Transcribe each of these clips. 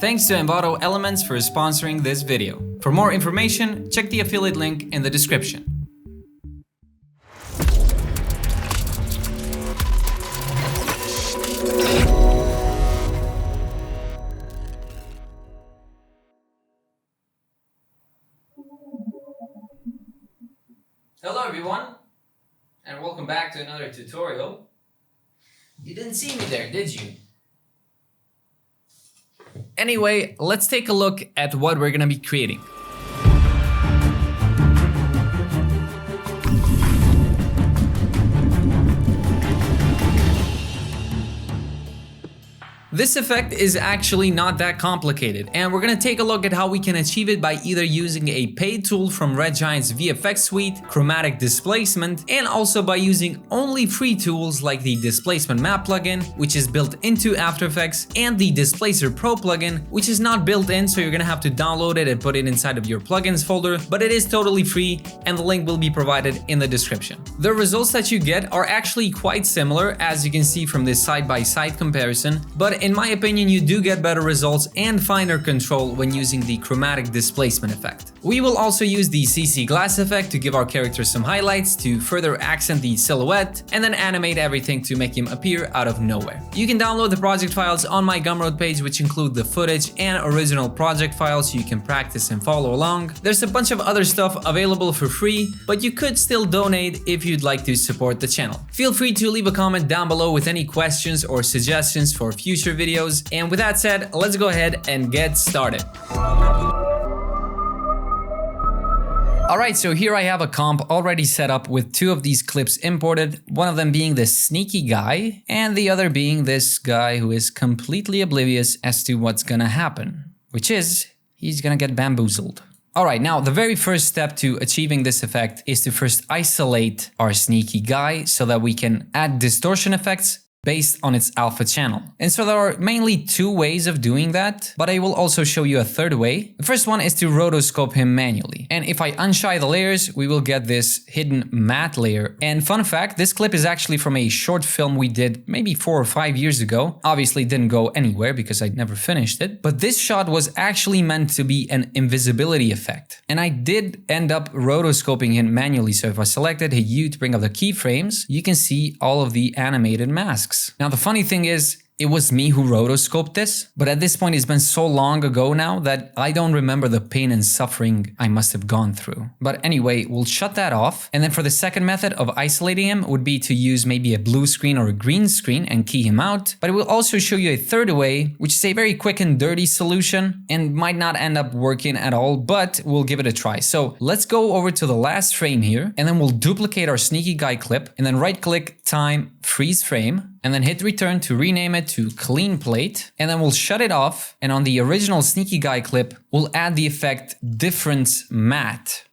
Thanks to Envato Elements for sponsoring this video. For more information, check the affiliate link in the description. Hello everyone, and welcome back to another tutorial. You didn't see me there, did you? Anyway, let's take a look at what we're gonna be creating. This effect is actually not that complicated, and we're gonna take a look at how we can achieve it by either using a paid tool from Red Giant's VFX suite, chromatic displacement, and also by using only free tools like the Displacement Map plugin, which is built into After Effects, and the Displacer Pro plugin, which is not built in, so you're gonna have to download it and put it inside of your plugins folder, but it is totally free, and the link will be provided in the description. The results that you get are actually quite similar, as you can see from this side-by-side comparison, but in my opinion, you do get better results and finer control when using the chromatic displacement effect. We will also use the CC glass effect to give our character some highlights to further accent the silhouette, and then animate everything to make him appear out of nowhere. You can download the project files on my Gumroad page, which include the footage and original project files so you can practice and follow along. There's a bunch of other stuff available for free, but you could still donate if you'd like to support the channel. Feel free to leave a comment down below with any questions or suggestions for future videos, and with that said, let's go ahead and get started. Alright, so here I have a comp already set up with two of these clips imported, one of them being this sneaky guy, and the other being this guy who is completely oblivious as to what's gonna happen, which is, he's gonna get bamboozled. Alright, now the very first step to achieving this effect is to first isolate our sneaky guy so that we can add distortion effects based on its alpha channel. And so there are mainly two ways of doing that, but I will also show you a third way. The first one is to rotoscope him manually. And if I unshy the layers, we will get this hidden matte layer. And fun fact, this clip is actually from a short film we did maybe 4 or 5 years ago. Obviously it didn't go anywhere because I never finished it. But this shot was actually meant to be an invisibility effect. And I did end up rotoscoping him manually. So if I selected hit U to bring up the keyframes, you can see all of the animated masks. Now the funny thing is, it was me who rotoscoped this, but at this point it's been so long ago now that I don't remember the pain and suffering I must have gone through. But anyway, we'll shut that off. And then for the second method of isolating him would be to use maybe a blue screen or a green screen and key him out. But I will also show you a third way, which is a very quick and dirty solution and might not end up working at all, but we'll give it a try. So let's go over to the last frame here, and then we'll duplicate our sneaky guy clip, and then right click, time, freeze frame, and then hit return to rename it to clean plate, and then we'll shut it off, and on the original sneaky guy clip, we'll add the effect difference matte.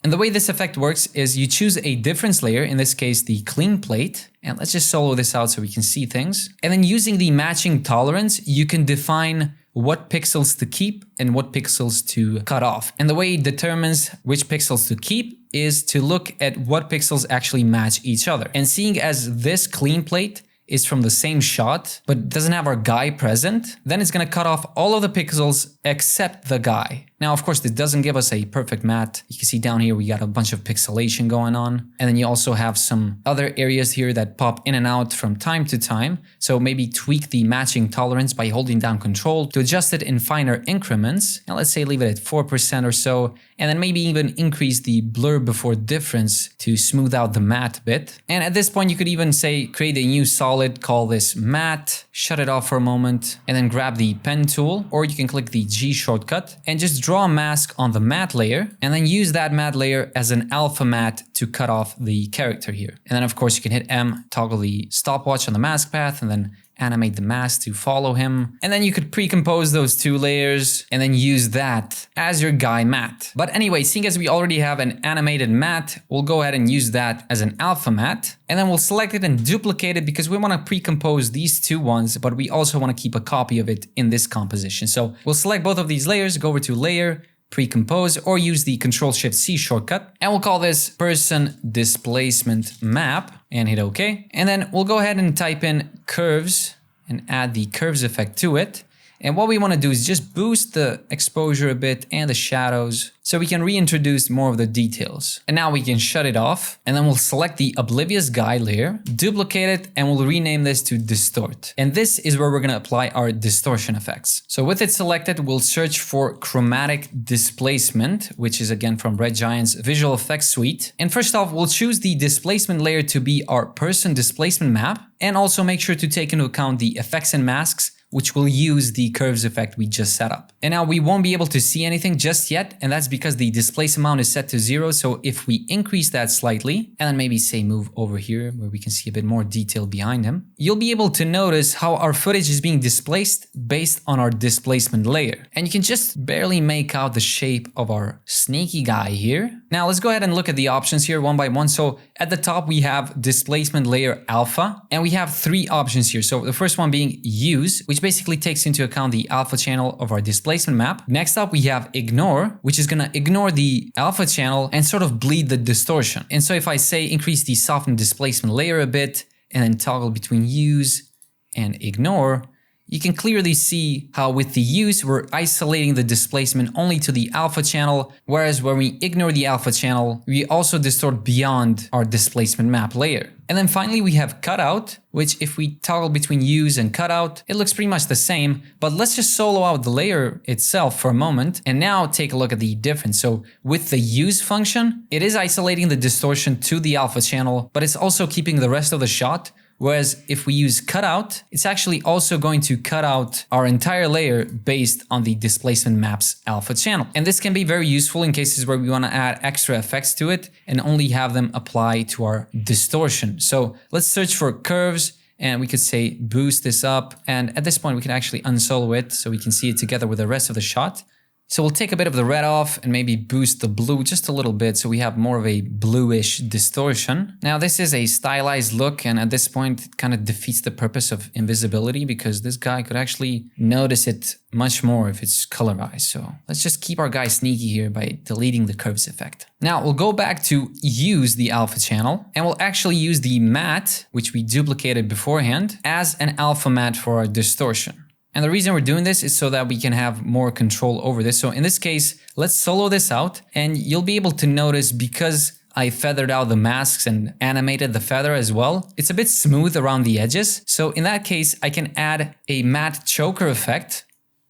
And the way this effect works is you choose a difference layer, in this case the clean plate, and let's just solo this out so we can see things. And then using the matching tolerance, you can define what pixels to keep and what pixels to cut off. And the way it determines which pixels to keep is to look at what pixels actually match each other. And seeing as this clean plate is from the same shot, but doesn't have our guy present, then it's gonna cut off all of the pixels except the guy. Now, of course, this doesn't give us a perfect matte. You can see down here, we got a bunch of pixelation going on. And then you also have some other areas here that pop in and out from time to time. So maybe tweak the matching tolerance by holding down Control to adjust it in finer increments. Now let's say leave it at 4% or so, and then maybe even increase the blur before difference to smooth out the matte bit. And at this point, you could even say, create a new solid, call this matte, shut it off for a moment, and then grab the pen tool, or you can click the G shortcut and just draw a mask on the matte layer, and then use that matte layer as an alpha matte to cut off the character here. And then of course you can hit M, toggle the stopwatch on the mask path, and then animate the mask to follow him. And then you could pre-compose those two layers and then use that as your guy matte. But anyway, seeing as we already have an animated matte, we'll go ahead and use that as an alpha matte. And then we'll select it and duplicate it because we want to pre-compose these two ones, but we also want to keep a copy of it in this composition. So we'll select both of these layers, go over to layer, pre-compose, or use the Ctrl-Shift-C shortcut. And we'll call this person displacement map and hit OK. And then we'll go ahead and type in curves and add the curves effect to it. And what we want to do is just boost the exposure a bit and the shadows so we can reintroduce more of the details. And now we can shut it off, and then we'll select the oblivious guy layer, duplicate it, and we'll rename this to distort. And this is where we're going to apply our distortion effects. So with it selected, we'll search for chromatic displacement, which is again from Red Giant's visual effects suite. And first off, we'll choose the displacement layer to be our person displacement map, and also make sure to take into account the effects and masks, which will use the curves effect we just set up. And now we won't be able to see anything just yet, and that's because the displace amount is set to 0. So if we increase that slightly, and then maybe say move over here where we can see a bit more detail behind him, you'll be able to notice how our footage is being displaced based on our displacement layer. And you can just barely make out the shape of our sneaky guy here. Now let's go ahead and look at the options here one by one. So at the top we have displacement layer alpha, and we have 3 options here. So the first one being use, which basically takes into account the alpha channel of our displacement map. Next up we have ignore, which is gonna ignore the alpha channel and sort of bleed the distortion. And so if I say increase the soften displacement layer a bit and then toggle between use and ignore, you can clearly see how with the use, we're isolating the displacement only to the alpha channel, whereas when we ignore the alpha channel, we also distort beyond our displacement map layer. And then finally we have cutout, which if we toggle between use and cutout, it looks pretty much the same, but let's just solo out the layer itself for a moment and now take a look at the difference. So with the use function, it is isolating the distortion to the alpha channel, but it's also keeping the rest of the shot. Whereas if we use cutout, it's actually also going to cut out our entire layer based on the displacement map's alpha channel. And this can be very useful in cases where we want to add extra effects to it and only have them apply to our distortion. So let's search for curves, and we could say boost this up. And at this point we can actually unsolo it so we can see it together with the rest of the shot. So we'll take a bit of the red off and maybe boost the blue just a little bit so we have more of a bluish distortion. Now this is a stylized look, and at this point it kind of defeats the purpose of invisibility because this guy could actually notice it much more if it's colorized. So let's just keep our guy sneaky here by deleting the curves effect. Now we'll go back to use the alpha channel, and we'll actually use the matte, which we duplicated beforehand, as an alpha matte for our distortion. And the reason we're doing this is so that we can have more control over this. So in this case, let's solo this out, and you'll be able to notice because I feathered out the masks and animated the feather as well, it's a bit smooth around the edges. So in that case, I can add a matte choker effect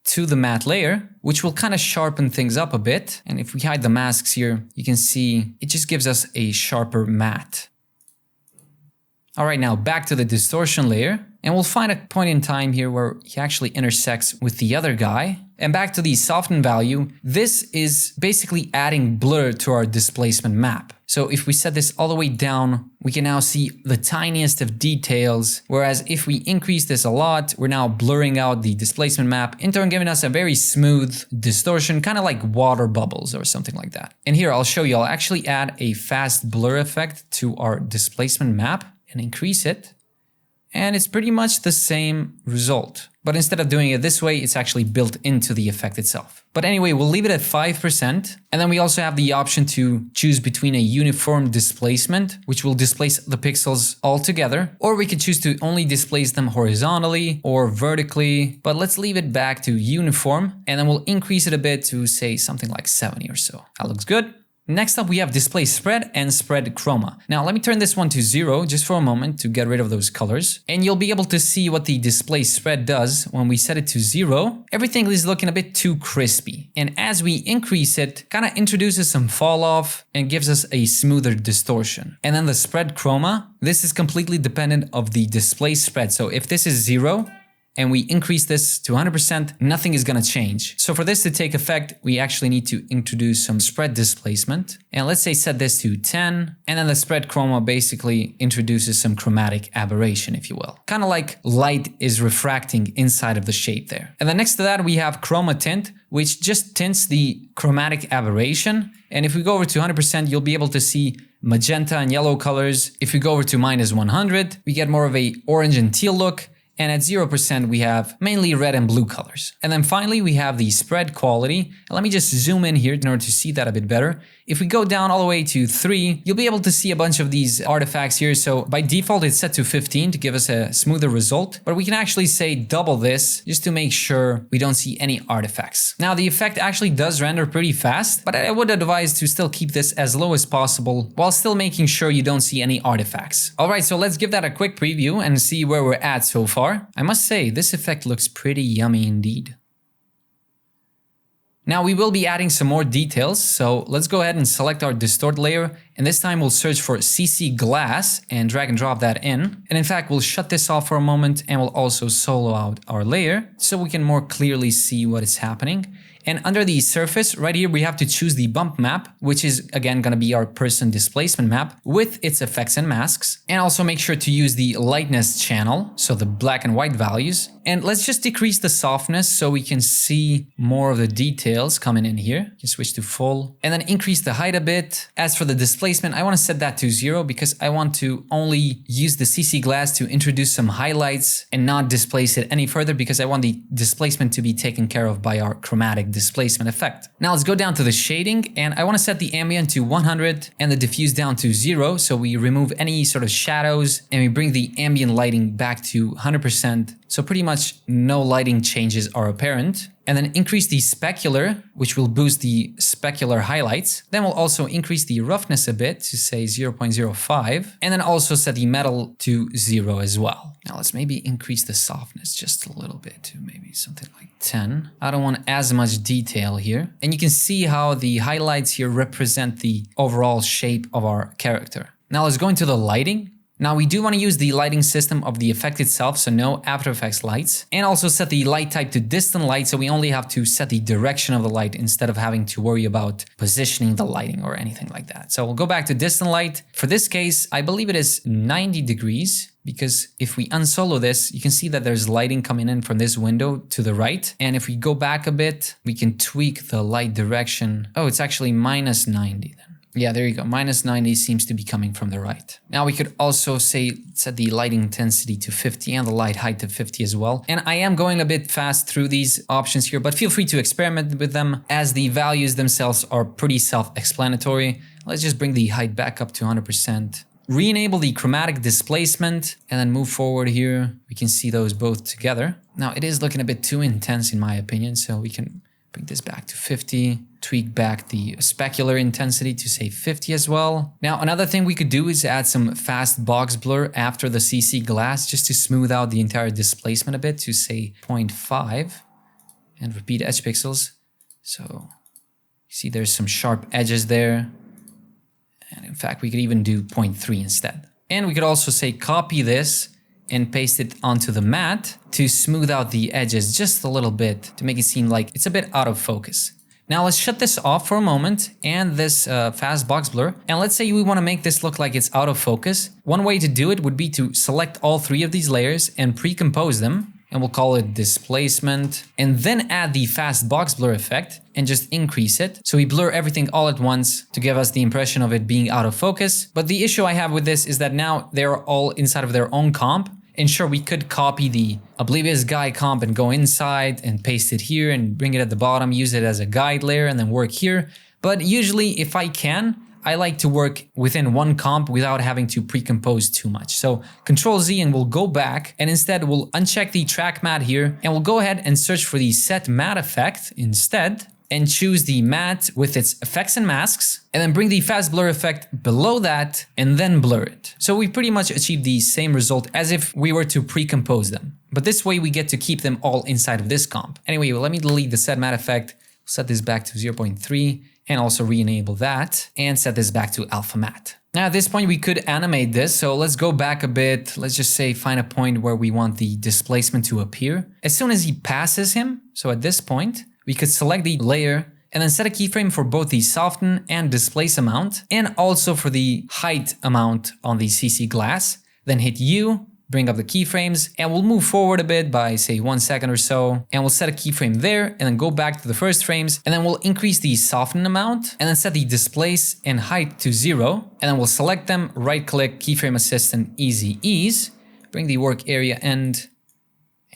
to the matte layer, which will kind of sharpen things up a bit. And if we hide the masks here, you can see it just gives us a sharper matte. All right, now back to the distortion layer, and we'll find a point in time here where he actually intersects with the other guy. And back to the soften value, this is basically adding blur to our displacement map. So if we set this all the way down, we can now see the tiniest of details. Whereas if we increase this a lot, we're now blurring out the displacement map, in turn giving us a very smooth distortion, kind of like water bubbles or something like that. And here I'll show you, I'll actually add a fast blur effect to our displacement map and increase it. And it's pretty much the same result. But instead of doing it this way, it's actually built into the effect itself. But anyway, we'll leave it at 5%. And then we also have the option to choose between a uniform displacement, which will displace the pixels all together, or we could choose to only displace them horizontally or vertically. But let's leave it back to uniform, and then we'll increase it a bit to say something like 70 or so. That looks good. Next up, we have display spread and spread chroma. Now let me turn this one to 0 just for a moment to get rid of those colors. And you'll be able to see what the display spread does when we set it to 0. Everything is looking a bit too crispy. And as we increase it, kind of introduces some fall off and gives us a smoother distortion. And then the spread chroma, this is completely dependent of the display spread. So if this is 0, and we increase this to 100%, nothing is gonna change. So for this to take effect, we actually need to introduce some spread displacement. And let's say set this to 10, and then the spread chroma basically introduces some chromatic aberration, if you will. Kind of like light is refracting inside of the shape there. And then next to that, we have chroma tint, which just tints the chromatic aberration. And if we go over to 100%, you'll be able to see magenta and yellow colors. If we go over to -100, we get more of a orange and teal look. And at 0%, we have mainly red and blue colors. And then finally, we have the spread quality. And let me just zoom in here in order to see that a bit better. If we go down all the way to 3, you'll be able to see a bunch of these artifacts here. So by default, it's set to 15 to give us a smoother result. But we can actually say double this just to make sure we don't see any artifacts. Now, the effect actually does render pretty fast, but I would advise to still keep this as low as possible while still making sure you don't see any artifacts. All right, so let's give that a quick preview and see where we're at so far. I must say, this effect looks pretty yummy indeed. Now we will be adding some more details, so let's go ahead and select our distort layer, and this time we'll search for CC Glass and drag and drop that in. And in fact, we'll shut this off for a moment and we'll also solo out our layer so we can more clearly see what is happening. And under the surface, right here, we have to choose the bump map, which is again gonna be our person displacement map with its effects and masks. And also make sure to use the lightness channel, so the black and white values. And let's just decrease the softness so we can see more of the details coming in here. You can switch to full and then increase the height a bit. As for the displacement, I want to set that to 0 because I want to only use the CC glass to introduce some highlights and not displace it any further because I want the displacement to be taken care of by our chromatic displacement effect. Now let's go down to the shading and I want to set the ambient to 100 and the diffuse down to 0. So we remove any sort of shadows and we bring the ambient lighting back to 100%. So pretty much no lighting changes are apparent. And then increase the specular, which will boost the specular highlights. Then we'll also increase the roughness a bit to say 0.05. And then also set the metal to 0 as well. Now let's maybe increase the softness just a little bit to maybe something like 10. I don't want as much detail here. And you can see how the highlights here represent the overall shape of our character. Now let's go into the lighting. Now we do want to use the lighting system of the effect itself, so no After Effects lights, and also set the light type to distant light, so we only have to set the direction of the light instead of having to worry about positioning the lighting or anything like that. So we'll go back to distant light. For this case, I believe it is 90 degrees, because if we unsolo this, you can see that there's lighting coming in from this window to the right. And if we go back a bit, we can tweak the light direction. Oh, it's actually minus 90 then. Yeah, there you go. Minus 90 seems to be coming from the right. Now we could also set the lighting intensity to 50 and the light height to 50 as well. And I am going a bit fast through these options here, but feel free to experiment with them as the values themselves are pretty self-explanatory. Let's just bring the height back up to 100%. Re-enable the chromatic displacement and then move forward here. We can see those both together. Now it is looking a bit too intense in my opinion, so we can bring this back to 50. Tweak back the specular intensity to say 50 as well. Now, another thing we could do is add some fast box blur after the CC glass just to smooth out the entire displacement a bit to say 0.5 and repeat edge pixels. So you see there's some sharp edges there. And in fact, we could even do 0.3 instead. And we could also say copy this and paste it onto the mat to smooth out the edges just a little bit to make it seem like it's a bit out of focus. Now let's shut this off for a moment and this fast box blur. And let's say we want to make this look like it's out of focus. One way to do it would be to select all 3 of these layers and pre-compose them. And we'll call it displacement. And then add the fast box blur effect and just increase it. So we blur everything all at once to give us the impression of it being out of focus. But the issue I have with this is that now they're all inside of their own comp. And sure, we could copy the Oblivious Guy comp and go inside and paste it here and bring it at the bottom, use it as a guide layer and then work here. But usually if I can, I like to work within one comp without having to pre-compose too much. So Control Z and we'll go back and instead we'll uncheck the track matte here and we'll go ahead and search for the set matte effect instead. And choose the matte with its effects and masks and then bring the fast blur effect below that and then blur it. So we pretty much achieve the same result as if we were to pre-compose them. But this way we get to keep them all inside of this comp. Anyway, let me delete the set matte effect, set this back to 0.3 and also re-enable that and set this back to alpha matte. Now at this point we could animate this, so let's go back a bit. Let's just say find a point where we want the displacement to appear. As soon as he passes him, so at this point, we could select the layer and then set a keyframe for both the soften and displace amount and also for the height amount on the CC glass. Then hit U, bring up the keyframes and we'll move forward a bit by say 1 second or so and we'll set a keyframe there and then go back to the first frames and then we'll increase the soften amount and then set the displace and height to 0 and then we'll select them, right click, keyframe assist and easy ease, bring the work area end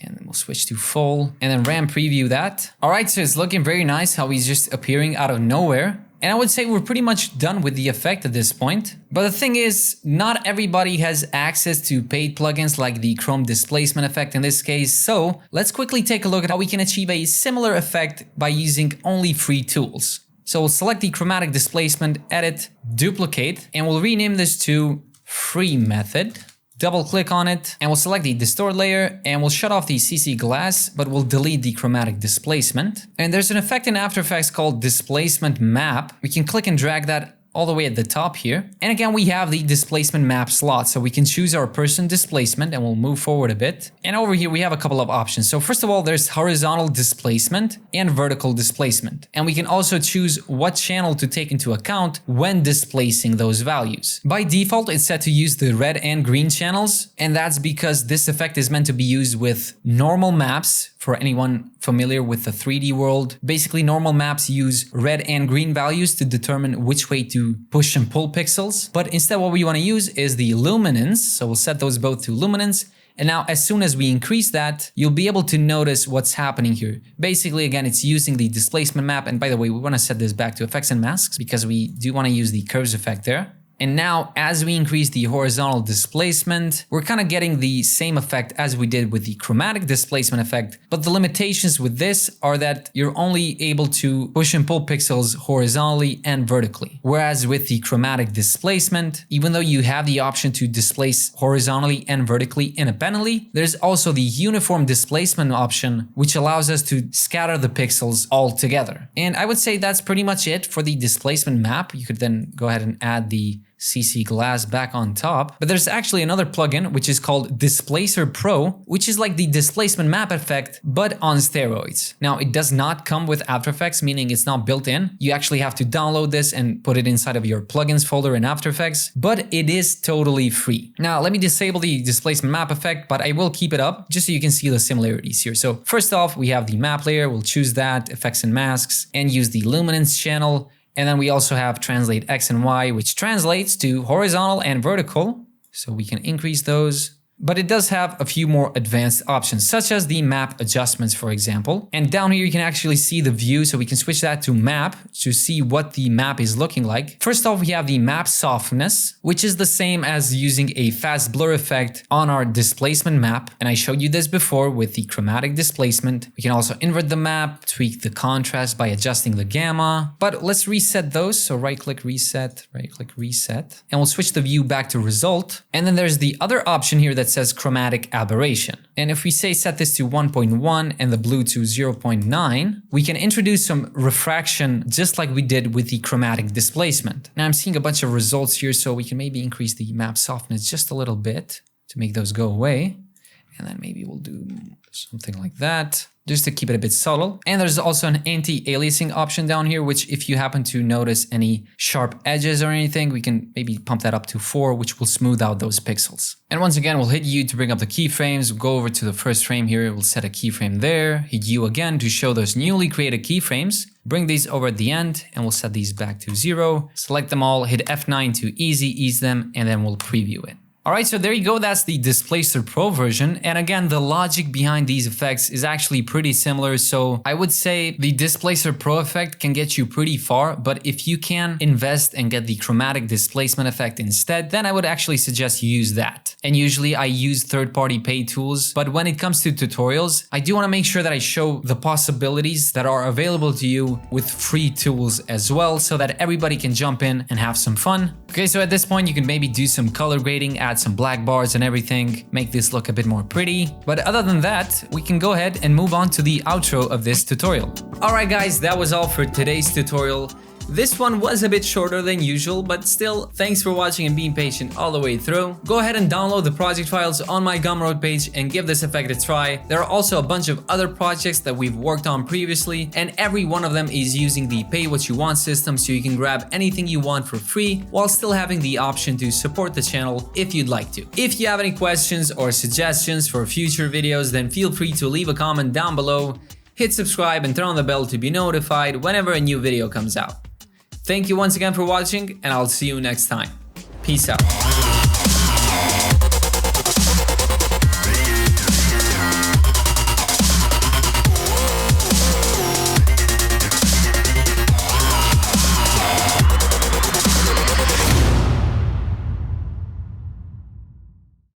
And then we'll switch to full and then RAM preview that. All right, so it's looking very nice how he's just appearing out of nowhere. And I would say we're pretty much done with the effect at this point. But the thing is, not everybody has access to paid plugins like the Chrome displacement effect in this case. So let's quickly take a look at how we can achieve a similar effect by using only free tools. So we'll select the chromatic displacement, edit, duplicate, and we'll rename this to free method. Double click on it and we'll select the distort layer and we'll shut off the CC glass, but we'll delete the chromatic displacement. And there's an effect in After Effects called displacement map. We can click and drag that all the way at the top here. And again, we have the displacement map slot. So we can choose our person displacement and we'll move forward a bit. And over here, we have a couple of options. So first of all, there's horizontal displacement and vertical displacement. And we can also choose what channel to take into account when displacing those values. By default, it's set to use the red and green channels. And that's because this effect is meant to be used with normal maps. For anyone familiar with the 3D world, basically normal maps use red and green values to determine which way to push and pull pixels. But instead what we want to use is the luminance. So we'll set those both to luminance. And now as soon as we increase that, you'll be able to notice what's happening here. Basically, again, it's using the displacement map. And by the way, we want to set this back to effects and masks because we do want to use the curves effect there. And now as we increase the horizontal displacement, we're kind of getting the same effect as we did with the chromatic displacement effect. But the limitations with this are that you're only able to push and pull pixels horizontally and vertically. Whereas with the chromatic displacement, even though you have the option to displace horizontally and vertically independently, there's also the uniform displacement option, which allows us to scatter the pixels all together. And I would say that's pretty much it for the displacement map. You could then go ahead and add the CC glass back on top. But there's actually another plugin which is called Displacer Pro, which is like the displacement map effect, but on steroids. Now it does not come with After Effects, meaning it's not built in. You actually have to download this and put it inside of your plugins folder in After Effects, but it is totally free. Now let me disable the displacement map effect, but I will keep it up just so you can see the similarities here. So first off, we have the map layer. We'll choose that, effects and masks, and use the luminance channel. And then we also have translate X and Y, which translates to horizontal and vertical. So we can increase those. But it does have a few more advanced options, such as the map adjustments, for example. And down here, you can actually see the view. So we can switch that to map to see what the map is looking like. First off, we have the map softness, which is the same as using a fast blur effect on our displacement map. And I showed you this before with the chromatic displacement. We can also invert the map, tweak the contrast by adjusting the gamma. But let's reset those. So right-click reset, right-click reset. And we'll switch the view back to result. And then there's the other option here that says chromatic aberration. And if we say set this to 1.1 and the blue to 0.9, we can introduce some refraction just like we did with the chromatic displacement. Now I'm seeing a bunch of results here, so we can maybe increase the map softness just a little bit to make those go away. And then maybe we'll do something like that, just to keep it a bit subtle. And there's also an anti-aliasing option down here, which if you happen to notice any sharp edges or anything, we can maybe pump that up to 4, which will smooth out those pixels. And once again, we'll hit U to bring up the keyframes. We'll go over to the first frame here. We'll set a keyframe there, hit U again to show those newly created keyframes. Bring these over at the end and we'll set these back to 0. Select them all, hit F9 to ease them, and then we'll preview it. Alright, so there you go, that's the Displacer Pro version. And again, the logic behind these effects is actually pretty similar. So I would say the Displacer Pro effect can get you pretty far, but if you can invest and get the chromatic displacement effect instead, then I would actually suggest you use that. And usually I use third-party paid tools, but when it comes to tutorials, I do want to make sure that I show the possibilities that are available to you with free tools as well, so that everybody can jump in and have some fun. Okay, so at this point, you can maybe do some color grading, add some black bars and everything, make this look a bit more pretty. But other than that, we can go ahead and move on to the outro of this tutorial. Alright guys, that was all for today's tutorial. This one was a bit shorter than usual, but still, thanks for watching and being patient all the way through. Go ahead and download the project files on my Gumroad page and give this effect a try. There are also a bunch of other projects that we've worked on previously, and every one of them is using the pay what you want system, so you can grab anything you want for free while still having the option to support the channel if you'd like to. If you have any questions or suggestions for future videos, then feel free to leave a comment down below, hit subscribe and turn on the bell to be notified whenever a new video comes out. Thank you once again for watching, and I'll see you next time. Peace out.